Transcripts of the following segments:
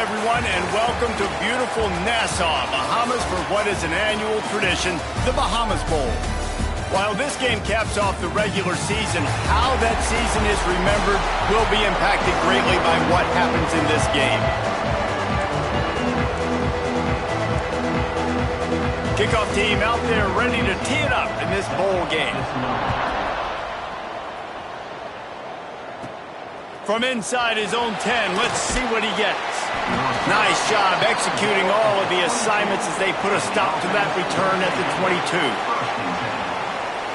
everyone, and welcome to beautiful Nassau, Bahamas, for what is an annual tradition, the Bahamas Bowl. While this game caps off the regular season, how that season is remembered will be impacted greatly by what happens in this game. Kickoff team out there ready to tee it up in this bowl game. From inside his own 10, let's see what he gets. Nice job executing all of the assignments as they put a stop to that return at the 22.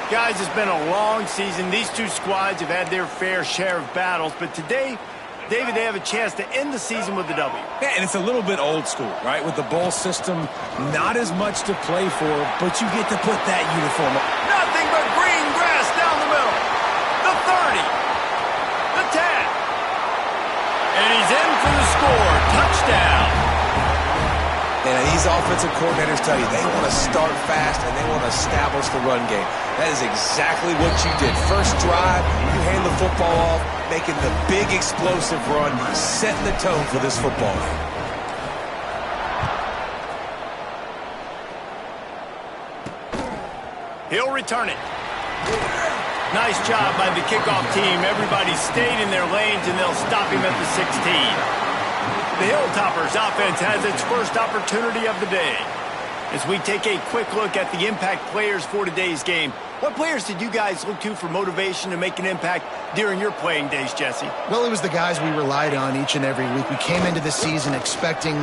Guys, it's been a long season. These two squads have had their fair share of battles, but today, David, they have a chance to end the season with a W. Yeah, and it's a little bit old school, right? With the bowl system, not as much to play for, but you get to put that uniform on. Nothing but green grass down the middle. The 30. The 10. And he's in for the score. Touchdown. And these offensive coordinators tell you they want to start fast and they want to establish the run game. That is exactly what you did. First drive, you hand the football off, making the big explosive run, setting the tone for this football game. He'll return it. Nice job by the kickoff team. Everybody stayed in their lanes, and they'll stop him at the 16. The Hilltoppers offense has its first opportunity of the day. As we take a quick look at the impact players for today's game, what players did you guys look to for motivation to make an impact during your playing days, Jesse? Well, it was the guys we relied on each and every week. We came into the season expecting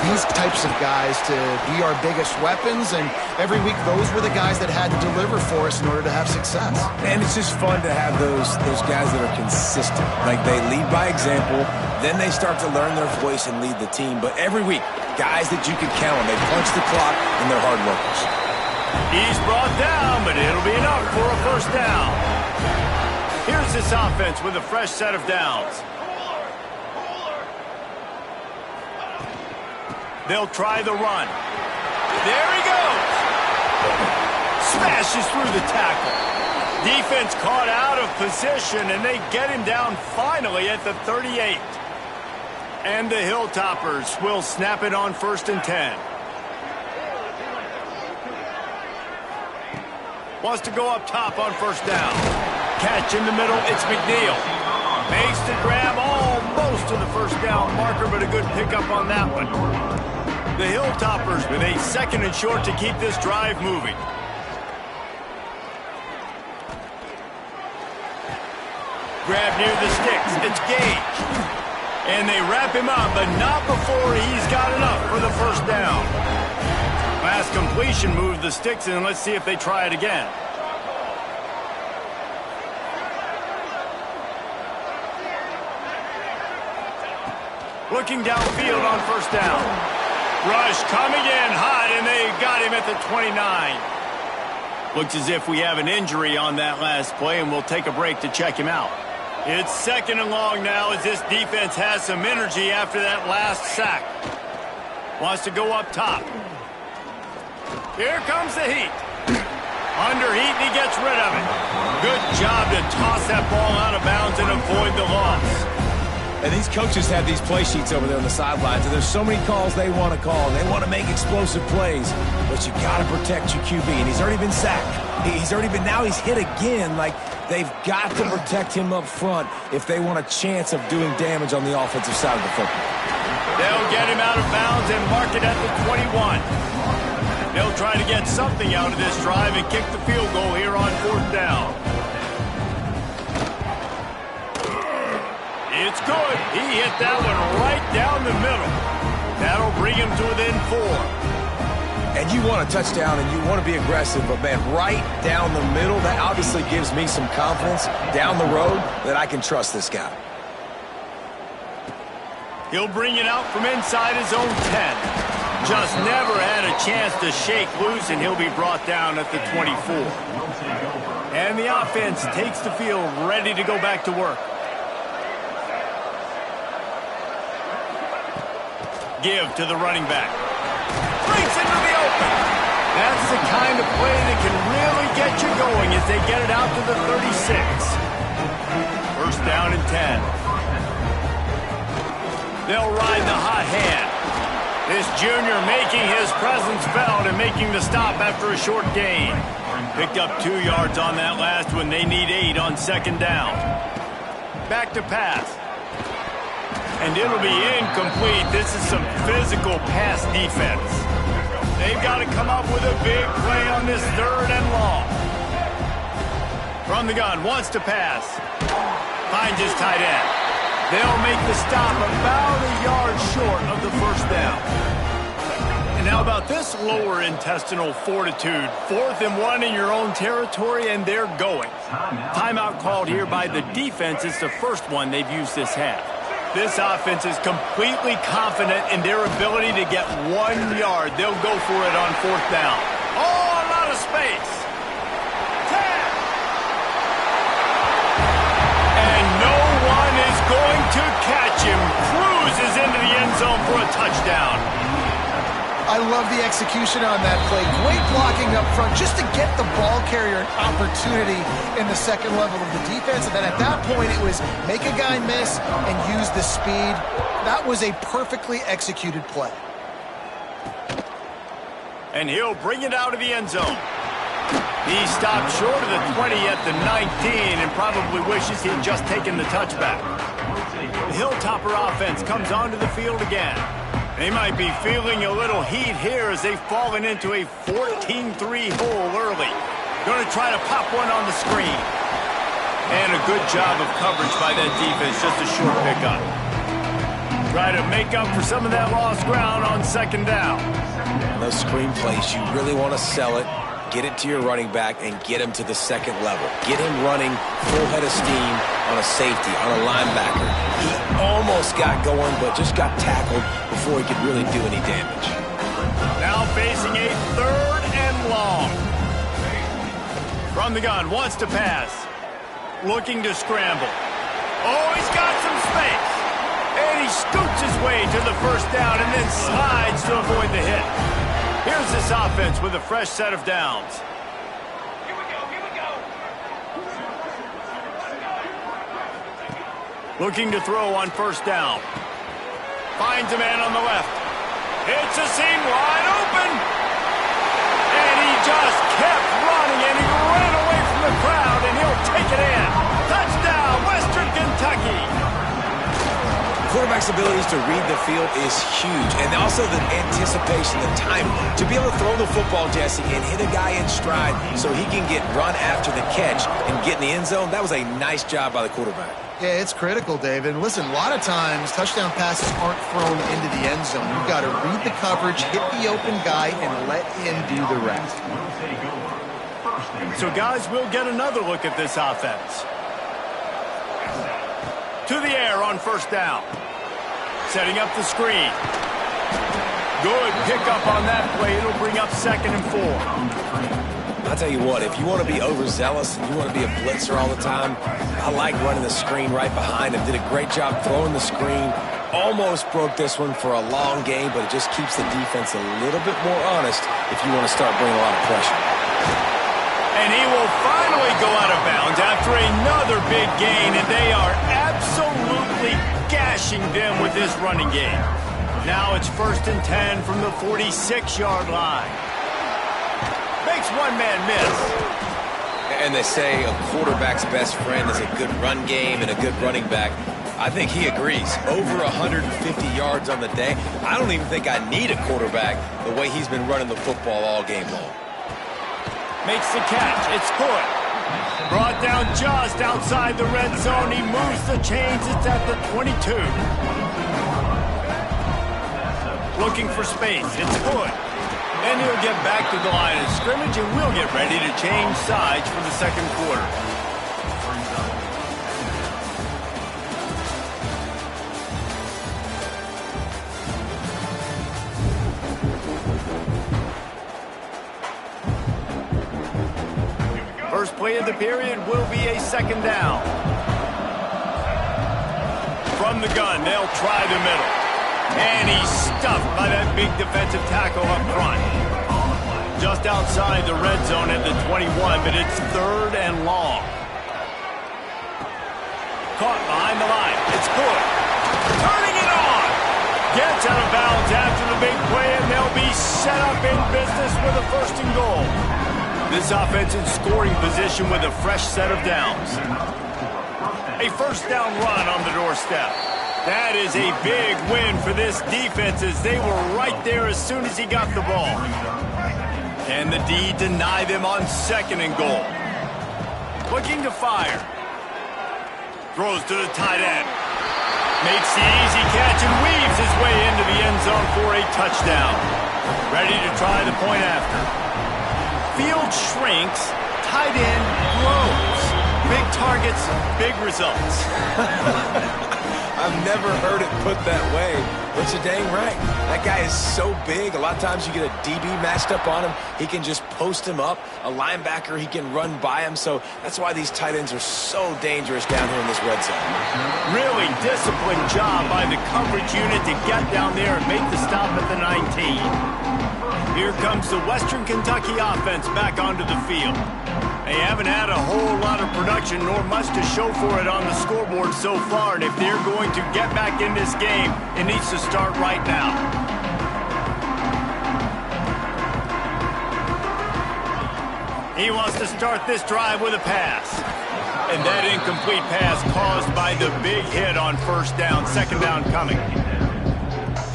these types of guys to be our biggest weapons, and every week those were the guys that had to deliver for us in order to have success. And it's just fun to have those guys that are consistent. Like, they lead by example, then they start to learn their voice and lead the team. But every week, guys that you can count on, they punch the clock and they're hard workers. He's brought down, but it'll be enough for a first down. Here's this offense with a fresh set of downs. They'll try the run. There he goes. Smashes through the tackle. Defense caught out of position, and they get him down finally at the 38. And the Hilltoppers will snap it on 1st and 10. Wants to go up top on first down. Catch in the middle, it's McNeil. Makes the grab almost to the first down marker, but a good pickup on that one. The Hilltoppers with a 2nd and short to keep this drive moving. Grab near the sticks, it's Gage. And they wrap him up, but not before he's got enough for the first down. Pass completion moved the sticks, and let's see if they try it again. Looking downfield on first down. Rush coming in hot, and they got him at the 29. Looks as if we have an injury on that last play, and we'll take a break to check him out. It's 2nd and long now as this defense has some energy after that last sack. Wants to go up top. Here comes the heat. Under heat, and he gets rid of it. Good job to toss that ball out of bounds and avoid the loss. And these coaches have these play sheets over there on the sidelines, and there's so many calls they want to call, and they want to make explosive plays. But you got to protect your QB, and he's already been sacked. Now he's hit again. Like, they've got to protect him up front if they want a chance of doing damage on the offensive side of the football. They'll get him out of bounds and mark it at the 21. They'll try to get something out of this drive and kick the field goal here on 4th down. It's good. He hit that one right down the middle. That'll bring him to within 4. And you want a touchdown and you want to be aggressive, but, man, right down the middle, that obviously gives me some confidence down the road that I can trust this guy. He'll bring it out from inside his own 10. Just never had a chance to shake loose, and he'll be brought down at the 24. And the offense takes the field ready to go back to work. Give to the running back. Breaks into the open. That's the kind of play that can really get you going as they get it out to the 36. First down and 10. They'll ride the hot hand. This junior making his presence felt and making the stop after a short gain. Picked up 2 yards on that last one. They need 8 on second down. Back to pass. And it'll be incomplete. This is some physical pass defense. They've got to come up with a big play on this 3rd and long. From the gun, wants to pass. Finds his tight end. They'll make the stop about a yard short of the first down. And how about this lower intestinal fortitude? 4th and 1 in your own territory, and they're going. Timeout called here by the defense. It's the first one they've used this half. This offense is completely confident in their ability to get 1 yard. They'll go for it on 4th down. Oh, a lot of space. 10. And no one is going to catch him. Cruises into the end zone for a touchdown. I love the execution on that play. Great blocking up front just to get the ball carrier an opportunity in the second level of the defense. And then at that point, it was make a guy miss and use the speed. That was a perfectly executed play. And he'll bring it out of the end zone. He stopped short of the 20 at the 19 and probably wishes he'd just taken the touchback. The Hilltopper offense comes onto the field again. They might be feeling a little heat here as they've fallen into a 14-3 hole early. Going to try to pop one on the screen. And a good job of coverage by that defense, just a short pickup. Try to make up for some of that lost ground on second down. Those screen plays, you really want to sell it. Get it to your running back and get him to the second level. Get him running full head of steam on a safety, on a linebacker. He almost got going, but just got tackled before he could really do any damage. Now facing a 3rd and long. From the gun, wants to pass. Looking to scramble. Oh, he's got some space. And he scoots his way to the first down and then slides to avoid the hit. Here's this offense with a fresh set of downs. Here we go. Looking to throw on first down. Finds a man on the left. Hits a seam wide open. And he just kept running, and he ran away from the crowd, and he'll take it in. Touchdown, Western Kentucky. Quarterback's abilities to read the field is huge, and also the anticipation, the timing. To be able to throw the football, Jesse, and hit a guy in stride so he can get run after the catch and get in the end zone, that was a nice job by the quarterback. Yeah, it's critical, David. And listen, a lot of times touchdown passes aren't thrown into the end zone. You've got to read the coverage, hit the open guy, and let him do the rest. So, guys, we'll get another look at this offense. To the air on first down. Setting up the screen. Good pickup on that play. It'll bring up 2nd and 4. I'll tell you what, if you want to be overzealous and you want to be a blitzer all the time, I like running the screen right behind him. Did a great job throwing the screen. Almost broke this one for a long game, but it just keeps the defense a little bit more honest if you want to start bringing a lot of pressure. And he will finally go out of bounds after another big gain, and they are absolutely gashing them with this running game. Now it's 1st and 10 from the 46-yard line. Makes one man miss. And they say a quarterback's best friend is a good run game and a good running back. I think he agrees. Over 150 yards on the day. I don't even think I need a quarterback the way he's been running the football all game long. Makes the catch. It's good. Brought down just outside the red zone. He moves the chains. It's at the 22. Looking for space. It's good. Then he'll get back to the line of scrimmage, and we'll get ready to change sides for the second quarter. First play of the period will be a 2nd down. From the gun, they'll try the middle. And he's stuffed by that big defensive tackle up front. Just outside the red zone at the 21, but it's 3rd and long. Caught behind the line. It's good. Turning it on. Gets out of bounds after the big play, and they'll be set up in business with a 1st and goal. This offense in scoring position with a fresh set of downs. A 1st down run on the doorstep. That is a big win for this defense as they were right there as soon as he got the ball. And the D deny them on 2nd and goal. Looking to fire. Throws to the tight end. Makes the easy catch and weaves his way into the end zone for a touchdown. Ready to try the point after. Field shrinks, tight end grows. Big targets, big results. I've never heard it put that way, but you're dang right. That guy is so big. A lot of times you get a DB matched up on him. He can just post him up. A linebacker, he can run by him. So that's why these tight ends are so dangerous down here in this red zone. Really disciplined job by the coverage unit to get down there and make the stop at the 19. Here comes the Western Kentucky offense back onto the field. They haven't had a whole lot of production nor much to show for it on the scoreboard so far, and if they're going to get back in this game, it needs to start right now. He wants to start this drive with a pass. And that incomplete pass caused by the big hit on 1st down, 2nd down coming.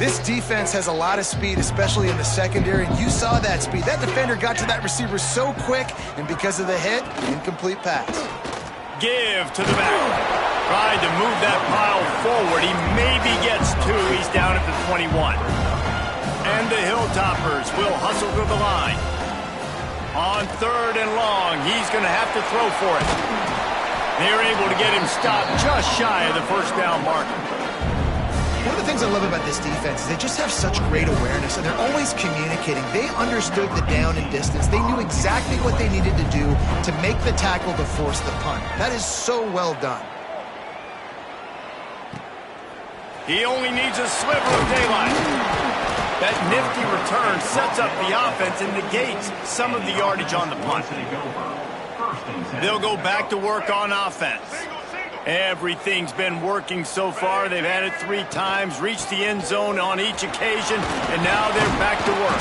This defense has a lot of speed, especially in the secondary, and you saw that speed. That defender got to that receiver so quick, and because of the hit, incomplete pass. Give to the back. Tried to move that pile forward. He maybe gets 2. He's down at the 21. And the Hilltoppers will hustle to the line. On 3rd and long, he's going to have to throw for it. They're able to get him stopped just shy of the 1st down marker. One of the things I love about this defense is they just have such great awareness, and they're always communicating. They understood the down and distance. They knew exactly what they needed to do to make the tackle to force the punt. That is so well done. He only needs a sliver of daylight. That nifty return sets up the offense and negates some of the yardage on the punt. They'll go back to work on offense. Everything's been working so far. They've had it 3 times, reached the end zone on each occasion, and now they're back to work.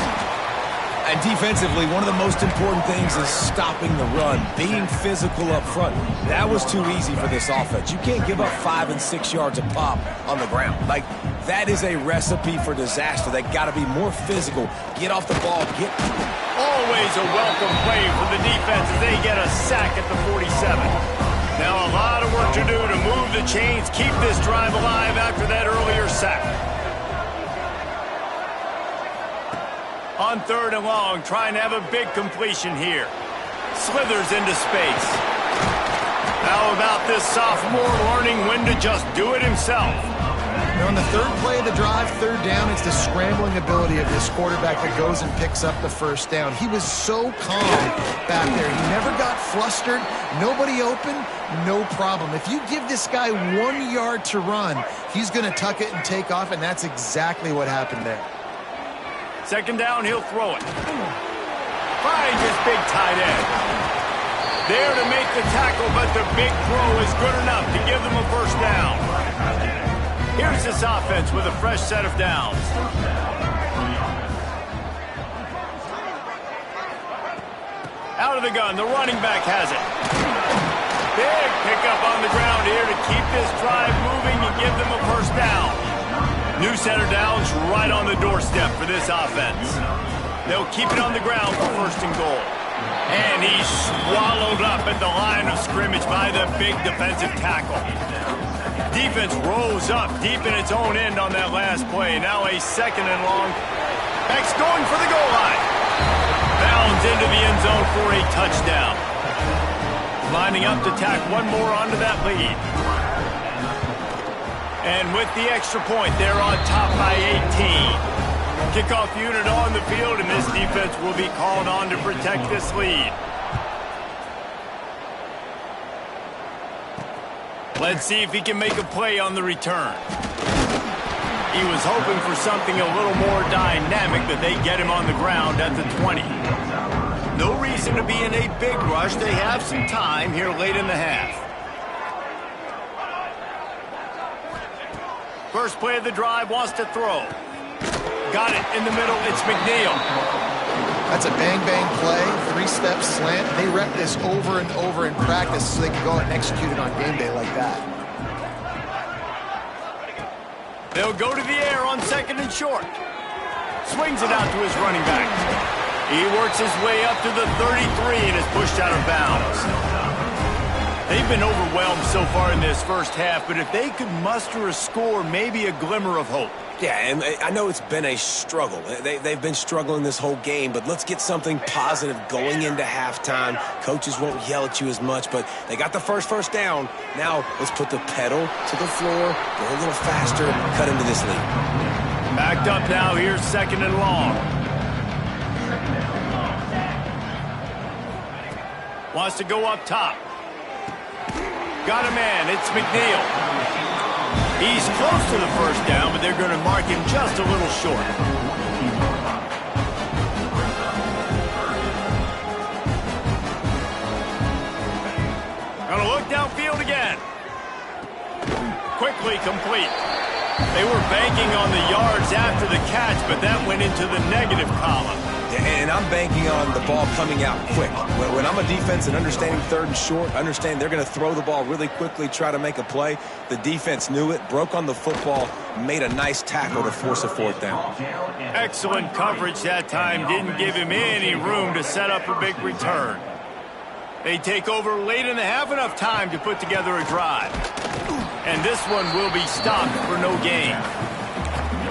And defensively, one of the most important things is stopping the run, being physical up front. That was too easy for this offense. You can't give up 5 and 6 yards a pop on the ground. Like, that is a recipe for disaster. They got to be more physical. Get off the ball. Always a welcome play for the defense as they get a sack at the 47. Now a lot of work to do to move the chains, keep this drive alive after that earlier sack. On 3rd and long, trying to have a big completion here. Slithers into space. How about this sophomore learning when to just do it himself? Now on the 3rd play of the drive, 3rd down, it's the scrambling ability of this quarterback that goes and picks up the 1st down. He was so calm back there. He never got flustered. Nobody open, no problem. If you give this guy 1 yard to run, he's going to tuck it and take off, and that's exactly what happened there. 2nd down, he'll throw it. Finds his big tight end. There to make the tackle, but the big throw is good enough to give them a 1st down. Here's this offense with a fresh set of downs. Out of the gun, the running back has it. Big pickup on the ground here to keep this drive moving and give them a 1st down. New set of downs right on the doorstep for this offense. They'll keep it on the ground for 1st and goal. And he's swallowed up at the line of scrimmage by the big defensive tackle. Defense rose up deep in its own end on that last play. Now a 2nd and long. Beck's going for the goal line. Bounds into the end zone for a touchdown. Lining up to tack one more onto that lead. And with the extra point, they're on top by 18. Kickoff unit on the field, and this defense will be called on to protect this lead. Let's see if he can make a play on the return. He was hoping for something a little more dynamic, but they get him on the ground at the 20. No reason to be in a big rush. They have some time here late in the half. First play of the drive, wants to throw. Got it in the middle, it's McNeil. That's a bang-bang play, three-step slant. They rep this over and over in practice so they can go out and execute it on game day like that. They'll go to the air on second and short. Swings it out to his running back. He works his way up to the 33 and is pushed out of bounds. They've been overwhelmed so far in this first half, but if they could muster a score, maybe a glimmer of hope. Yeah, and I know it's been a struggle. They've been struggling this whole game, but let's get something positive going into halftime. Coaches won't yell at you as much, but they got the first down. Now let's put the pedal to the floor, go a little faster, and cut into this lead. Backed up now, here's second and long. Wants to go up top. Got a man, it's McNeil. He's close to the first down, but they're going to mark him just a little short. Going to look downfield again. Quickly complete. They were banking on the yards after the catch, but that went into the negative column. And I'm banking on the ball coming out quick. When I'm a defense and understanding third and short, understand they're going to throw the ball really quickly, try to make a play. The defense knew it, broke on the football, made a nice tackle to force a fourth down. Excellent coverage that time. Didn't give him any room to set up a big return. They take over late in the half, enough time to put together a drive. And this one will be stopped for no gain.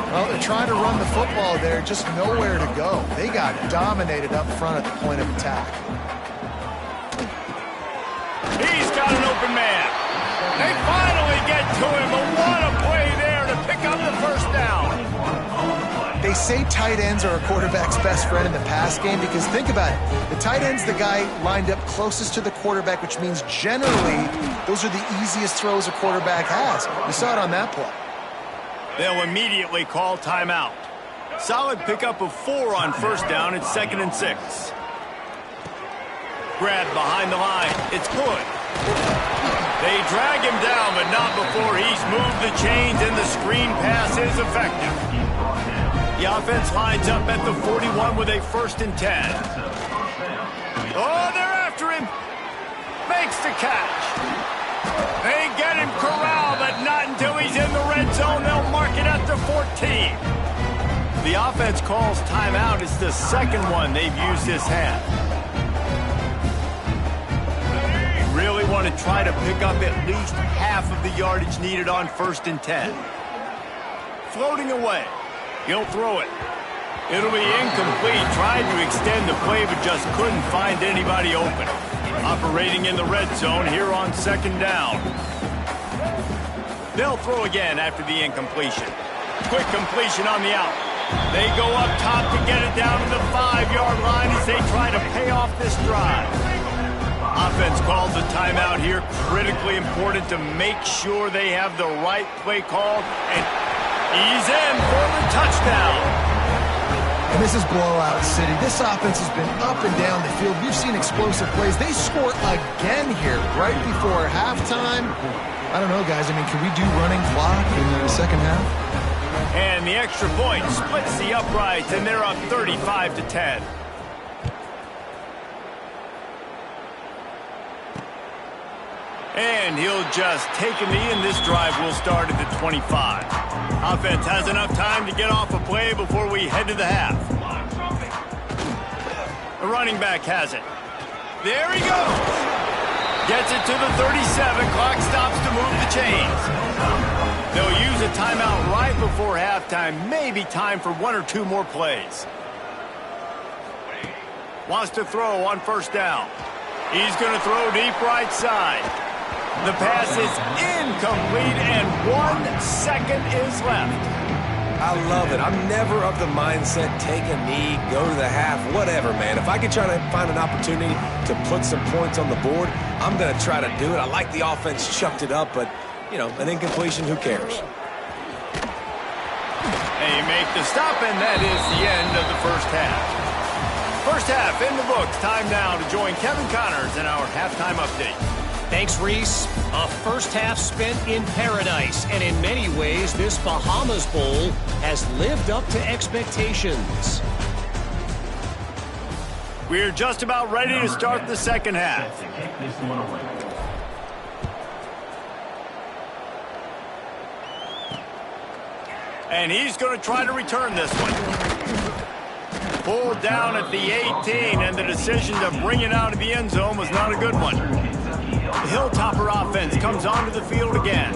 Well, they're trying to run the football there, just nowhere to go. They got dominated up front at the point of attack. He's got an open man. They finally get to him, but what a play there to pick up the first down. They say tight ends are a quarterback's best friend in the pass game because think about it. The tight end's the guy lined up closest to the quarterback, which means generally those are the easiest throws a quarterback has. We saw it on that play. They'll immediately call timeout. Solid pickup of 4 on first down. It's 2nd and 6. Grab behind the line. It's good. They drag him down, but not before he's moved the chains, and the screen pass is effective. The offense lines up at the 41 with a 1st and 10. Oh, they're after him. Makes the catch. They get him corralled, but not until he's in the red zone. They'll mark it at the 14. The offense calls timeout. It's the second one they've used this half. You really want to try to pick up at least half of the yardage needed on 1st and 10. Floating away. He'll throw it. It'll be incomplete. Tried to extend the play, but just couldn't find anybody open. Operating in the red zone here on 2nd down. They'll throw again after the incompletion. Quick completion on the out. They go up top to get it down to the 5-yard line as they try to pay off this drive. Offense calls a timeout here. Critically important to make sure they have the right play called. And he's in for the touchdown. And this is blowout city. This offense has been up and down the field. We've seen explosive plays. They score again here right before halftime. I don't know, guys. I mean, can we do running clock in the second half? And the extra point splits the uprights, and they're up 35-10. And he'll just take a knee, and this drive will start at the 25. Offense has enough time to get off a play before we head to the half. The running back has it. There he goes. Gets it to the 37. Clock stops to move the chains. They'll use a timeout right before halftime. Maybe time for 1 or 2 more plays. Wants to throw on 1st down. He's going to throw deep right side. The pass is incomplete, and 1 second is left. I love it. I'm never of the mindset, take a knee, go to the half, whatever, man. If I can try to find an opportunity to put some points on the board, I'm going to try to do it. I like the offense chucked it up, but, you know, an incompletion, who cares? They make the stop, and that is the end of the first half. First half in the books. Time now to join Kevin Connors in our halftime update. Thanks, Reese. A first half spent in paradise, and in many ways, this Bahamas Bowl has lived up to expectations. We're just about ready to start the second half. And he's going to try to return this one. Pulled down at the 18, and the decision to bring it out of the end zone was not a good one. The Hilltopper offense comes onto the field again.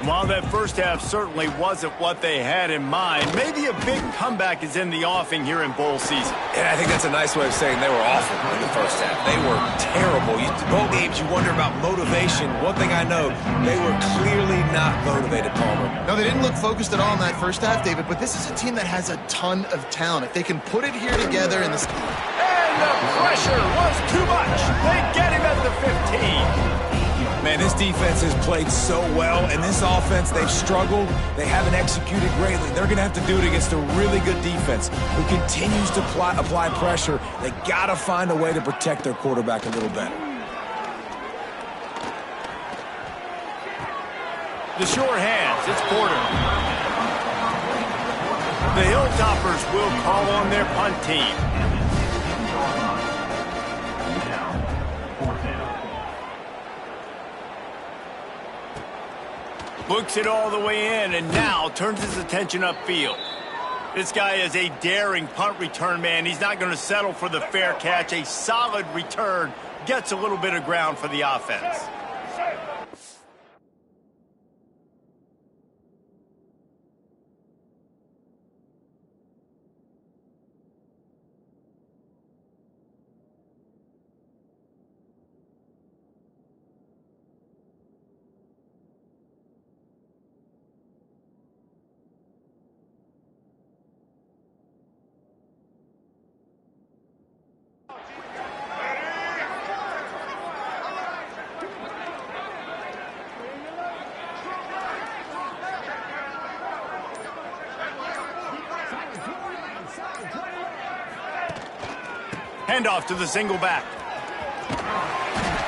While that first half certainly wasn't what they had in mind, maybe a big comeback is in the offing here in bowl season. Yeah, I think that's a nice way of saying they were awful in the first half. They were terrible. Bowl games, you wonder about motivation. One thing I know, they were clearly not motivated, Palmer. No, they didn't look focused at all in that first half, David, but this is a team that has a ton of talent. If they can put it here together in this... And the pressure was too much. They get him at the 15. Man, this defense has played so well, and this offense, they've struggled. They haven't executed greatly. They're going to have to do it against a really good defense who continues to apply pressure. They got to find a way to protect their quarterback a little better. The short hands, it's Porter. The Hilltoppers will call on their punt team. Looks it all the way in, and now turns his attention upfield. This guy is a daring punt return man. He's not going to settle for the fair catch. A solid return gets a little bit of ground for the offense. Handoff to the single back.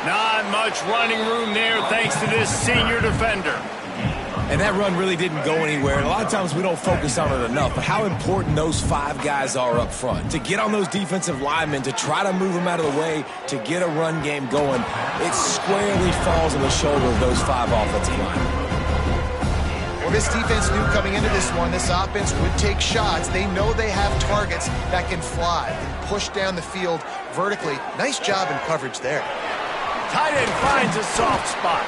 Not much running room there thanks to this senior defender. And that run really didn't go anywhere. And a lot of times we don't focus on it enough, but how important those five guys are up front. To get on those defensive linemen, to try to move them out of the way, to get a run game going, it squarely falls on the shoulder of those five offensive linemen. Well, this defense knew coming into this one, this offense would take shots. They know they have targets that can fly and push down the field vertically. Nice job in coverage there. Tight end finds a soft spot.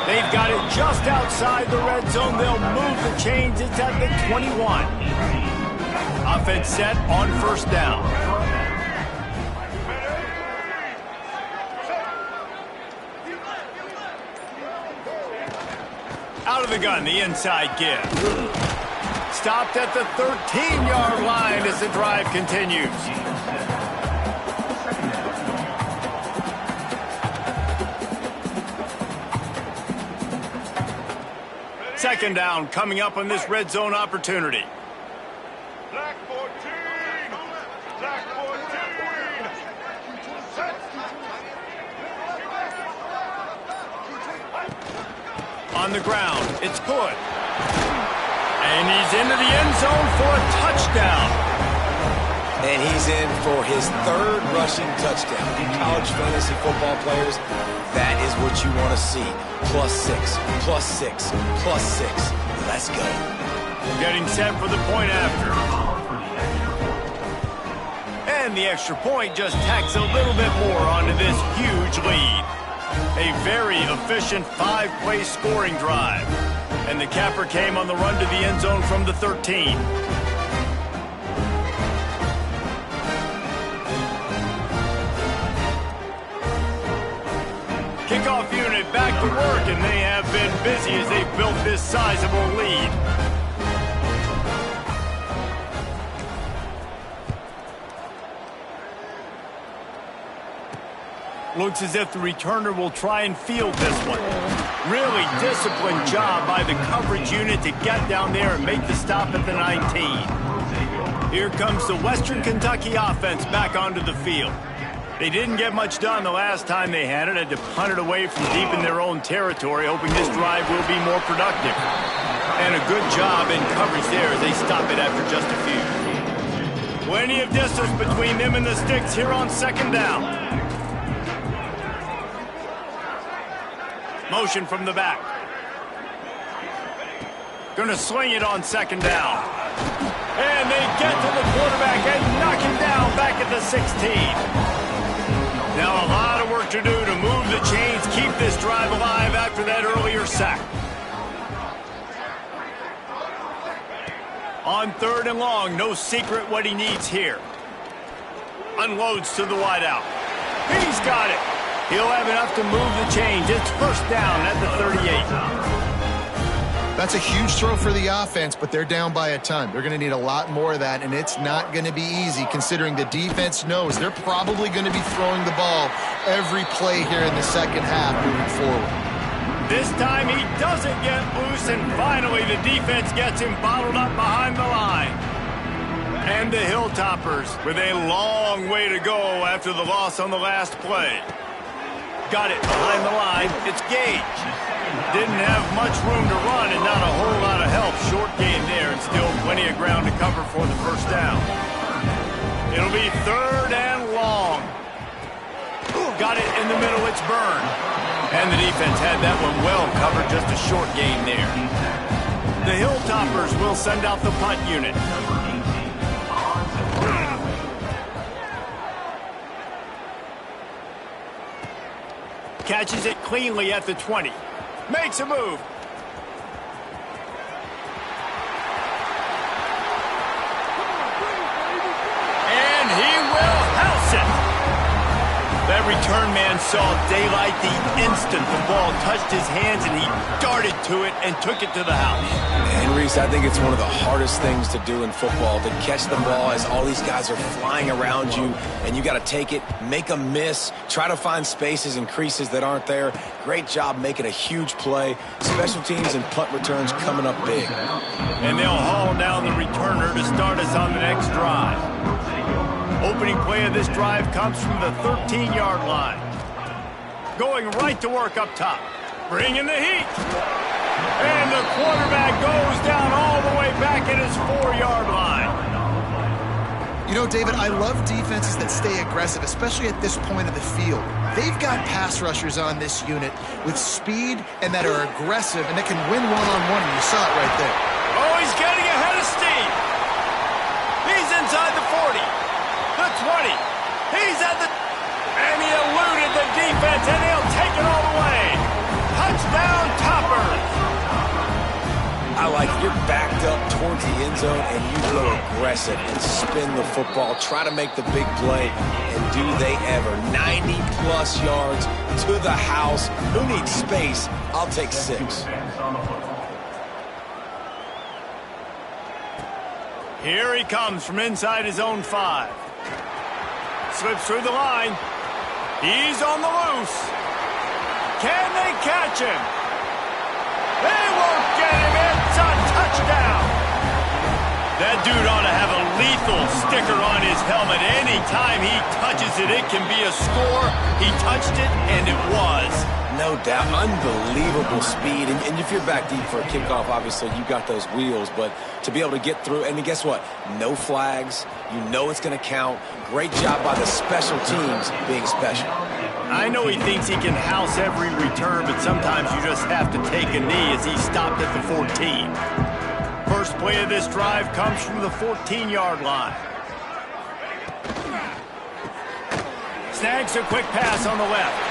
They've got it just outside the red zone. They'll move the chains. It's at the 21. Offense set on first down. Out of the gun, the inside give. Stopped at the 13-yard line as the drive continues. Second down coming up on this red zone opportunity. Black 14. Black 14. Set. On the ground, it's good. And he's into the end zone for a touchdown. And he's in for his third rushing touchdown. College fantasy football players, that is what you want to see. +6, +6, +6. Let's go. Getting set for the point after. And the extra point just tacks a little bit more onto this huge lead. A very efficient 5-play scoring drive. And the capper came on the run to the end zone from the 13. Kickoff unit back to work, and they have been busy as they've built this sizable lead. Looks as if the returner will try and field this one. Really disciplined job by the coverage unit to get down there and make the stop at the 19. Here comes the Western Kentucky offense back onto the field. They didn't get much done the last time they had it. Had to punt it away from deep in their own territory, hoping this drive will be more productive. And a good job in coverage there as they stop it after just a few. Plenty of distance between them and the sticks here on second down. Motion from the back. Going to sling it on second down. And they get to the quarterback and knock him down back at the 16. Now a lot of work to do to move the chains, keep this drive alive after that earlier sack. On 3rd and long, no secret what he needs here. Unloads to the wideout. He's got it. He'll have enough to move the chains. It's first down at the 38. That's a huge throw for the offense, but they're down by a ton. They're going to need a lot more of that, and it's not going to be easy considering the defense knows they're probably going to be throwing the ball every play here in the second half moving forward. This time he doesn't get loose, and finally the defense gets him bottled up behind the line. And the Hilltoppers with a long way to go after the loss on the last play. Got it behind the line. It's Gage. Didn't have much room to run and not a whole lot of help. Short gain there and still plenty of ground to cover for the first down. It'll be 3rd and long. Got it in the middle. It's Byrne. And the defense had that one well covered. Just a short gain there. The Hilltoppers will send out the punt unit. Catches it cleanly at the 20. Makes a move. And he will house it. That return man saw daylight the instant the ball touched his hands, and he darted to it and took it to the house. And Reese, I think it's one of the hardest things to do in football, to catch the ball as all these guys are flying around you, and you got to take it, make a miss, try to find spaces and creases that aren't there. Great job making a huge play. Special teams and punt returns coming up big. And they'll haul down the returner to start us on the next drive. Opening play of this drive comes from the 13-yard line. Going right to work up top. Bringing the heat. And the quarterback goes down all the way back at his 4-yard line. You know, David, I love defenses that stay aggressive, especially at this point of the field. They've got pass rushers on this unit with speed and that are aggressive and that can win one-on-one, and you saw it right there. Oh, he's getting ahead of steam. He's inside the 40. The 20. He's at the... And he eluded the defense, and he'll take it all the way. Touchdown, Toppers. I like it. You're backed up towards the end zone, and you go aggressive and spin the football, try to make the big play, and do they ever. 90-plus yards to the house. Who needs space? I'll take 6. Here he comes from inside his own 5. Slips through the line. He's on the loose. Can they catch him? They won't get him. It's a touchdown. That dude ought to have a lethal sticker on his helmet. Anytime he touches it, it can be a score. He touched it, and it was. No doubt. Unbelievable speed. And if you're back deep for a kickoff, obviously you got those wheels. But to be able to get through, and guess what? No flags. You know it's going to count. Great job by the special teams being special. I know he thinks he can house every return, but sometimes you just have to take a knee as he stopped at the 14. First play of this drive comes from the 14-yard line. Snags a quick pass on the left.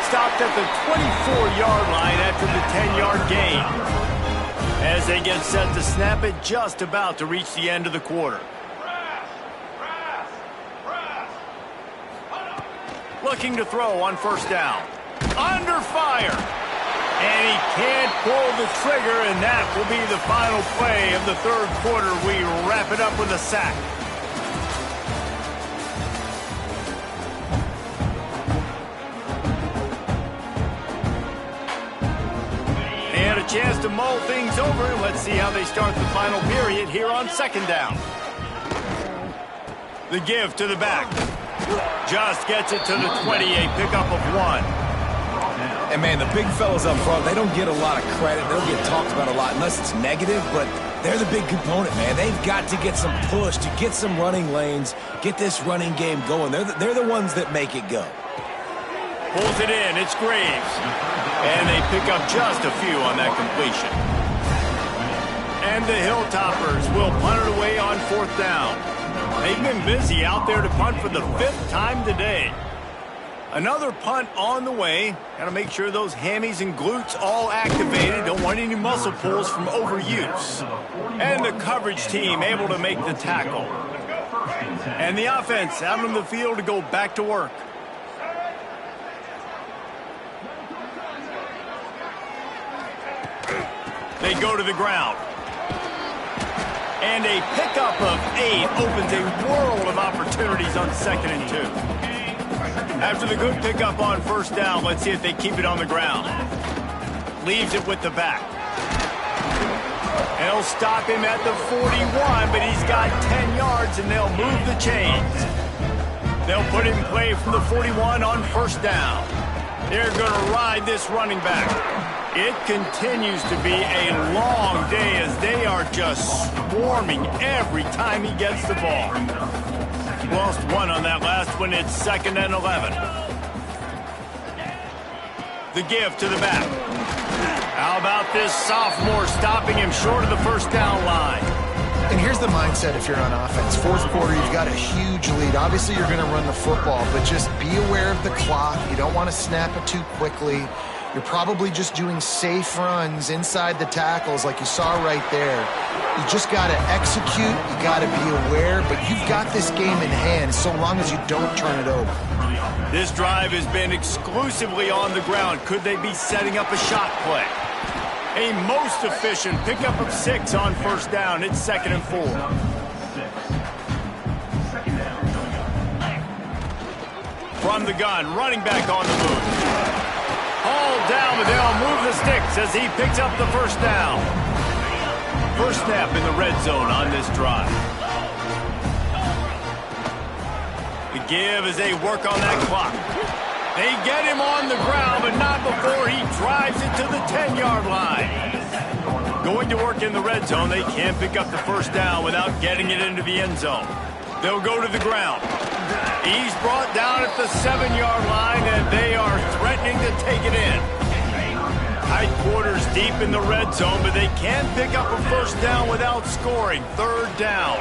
Stopped at the 24-yard line after the 10-yard gain. As they get set to snap it, just about to reach the end of the quarter. Looking to throw on first down. Under fire. And he can't pull the trigger, and that will be the final play of the third quarter. We wrap it up with a sack. And a chance to mull things over. Let's see how they start the final period here on second down. The give to the back. Just gets it to the 28, pickup of 1. And, man, the big fellas up front, they don't get a lot of credit. They don't get talked about a lot unless it's negative, but they're the big component, man. They've got to get some push, to get some running lanes, get this running game going. They're the ones that make it go. Pulls it in. It's Graves. And they pick up just a few on that completion. And the Hilltoppers will punt it away on 4th down. They've been busy out there to punt for the 5th time today. Another punt on the way. Got to make sure those hammies and glutes all activated. Don't want any muscle pulls from overuse. And the coverage team able to make the tackle. And the offense out on the field to go back to work. They go to the ground. And a pickup of 8 opens a world of opportunities on 2nd and 2. After the good pickup on 1st down, let's see if they keep it on the ground. Leaves it with the back. They'll stop him at the 41, but he's got 10 yards, and they'll move the chains. They'll put him in play from the 41 on 1st down. They're going to ride this running back. It continues to be a long day as they are just swarming every time he gets the ball. Lost 1 on that last one. It's 2nd and 11. The give to the back. How about this sophomore stopping him short of the 1st down line? And here's the mindset if you're on offense. 4th quarter, you've got a huge lead. Obviously, you're going to run the football, but just be aware of the clock. You don't want to snap it too quickly. You're probably just doing safe runs inside the tackles like you saw right there. You just got to execute. You got to be aware, but you've got this game in hand so long as you don't turn it over. This drive has been exclusively on the ground. Could they be setting up a shot play? A most efficient pickup of 6 on 1st down. It's 2nd and 4. From the gun, running back on the move. Hauled down, but they'll move the sticks as he picks up the 1st down. First snap in the red zone on this drive. The give as they work on that clock. They get him on the ground, but not before he drives it to the 10-yard line. Going to work in the red zone, they can't pick up the 1st down without getting it into the end zone. They'll go to the ground. He's brought down at the 7-yard line, and they are threatening to take it in. Tight quarters deep in the red zone, but they can't pick up a 1st down without scoring. 3rd down.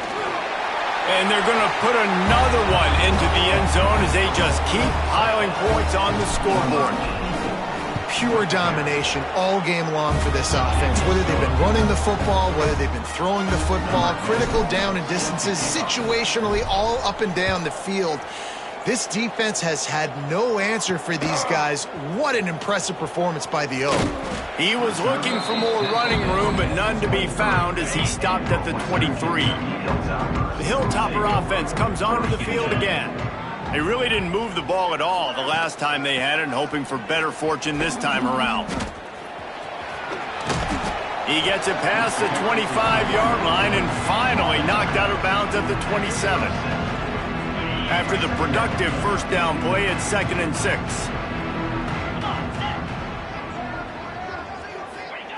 And they're going to put another one into the end zone as they just keep piling points on the scoreboard. Pure domination all game long for this offense. Whether they've been running the football, whether they've been throwing the football, critical down and distances, situationally all up and down the field. This defense has had no answer for these guys. What an impressive performance by the O. He was looking for more running room, but none to be found as he stopped at the 23. The Hilltopper offense comes onto the field again. They really didn't move the ball at all the last time they had it, and hoping for better fortune this time around. He gets it past the 25-yard line and finally knocked out of bounds at the 27. After the productive 1st down play, it's 2nd and 6.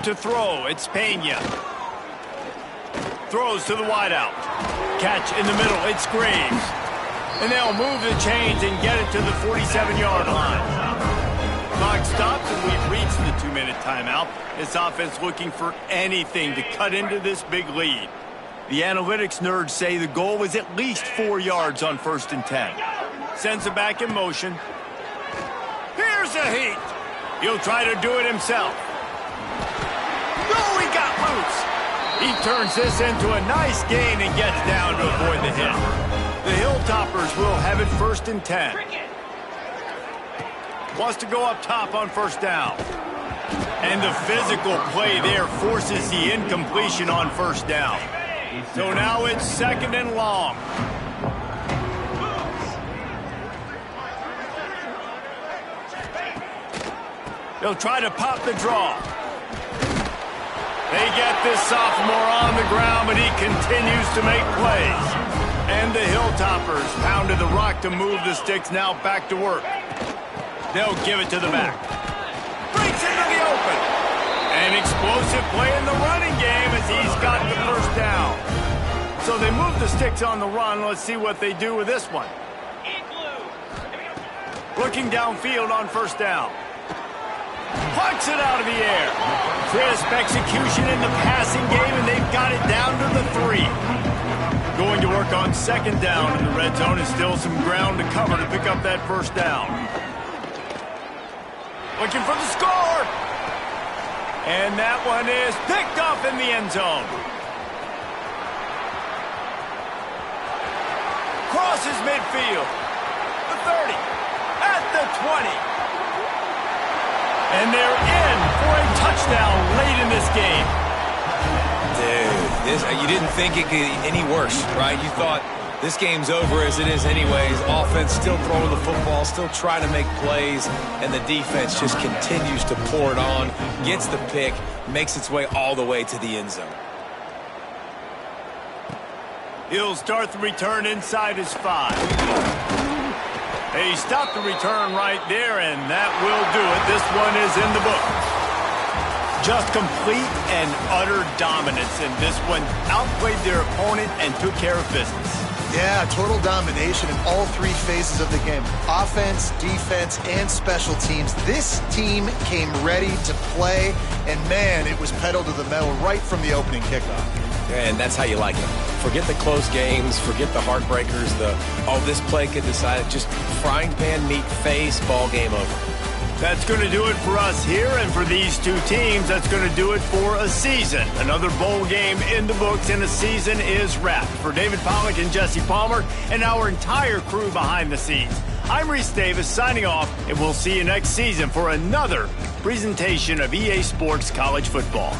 To throw, it's Pena. Throws to the wideout. Catch in the middle, it's Graves. And they'll move the chains and get it to the 47-yard line. Clock stops and we've reached the 2-minute timeout. This offense looking for anything to cut into this big lead. The analytics nerds say the goal is at least 4 yards on 1st and 10. Sends it back in motion. Here's the heat. He'll try to do it himself. No, he got loose. He turns this into a nice gain and gets down to avoid the hit. The Hilltoppers will have it 1st and 10. Wants to go up top on 1st down. And the physical play there forces the incompletion on 1st down. So now it's 2nd and long. They'll try to pop the draw. They get this sophomore on the ground, but he continues to make plays. And the Hilltoppers pounded the rock to move the sticks now back to work. They'll give it to the back. Breaks into the open. An explosive play in the running game as he's got the first down. So they move the sticks on the run. Let's see what they do with this one. Looking downfield on first down. Plucks it out of the air. Crisp execution in the passing game, and they've got it down to the 3. Going to work on second down in the red zone, and still some ground to cover to pick up that first down. Looking for the score. And that one is picked off in the end zone. Crosses midfield. The 30. At the 20. And they're in for a touchdown late in this game. Dude, you didn't think it could get any worse, right? You thought this game's over as it is anyways. Offense still throwing the football, still trying to make plays, and the defense just continues to pour it on, gets the pick, makes its way all the way to the end zone. He'll start the return inside his 5. He stopped the return right there, and that will do it. This one is in the book. Just complete and utter dominance, and this one outplayed their opponent and took care of business. Yeah, total domination in all 3 phases of the game. Offense, defense, and special teams. This team came ready to play, and man, it was pedal to the metal right from the opening kickoff. And that's how you like it. Forget the close games, forget the heartbreakers, this play could decide it. Just frying pan meat face, ball game over. That's going to do it for us here, and for these two teams, that's going to do it for a season. Another bowl game in the books, and a season is wrapped. For David Pollack and Jesse Palmer and our entire crew behind the scenes, I'm Reese Davis signing off, and we'll see you next season for another presentation of EA Sports College Football.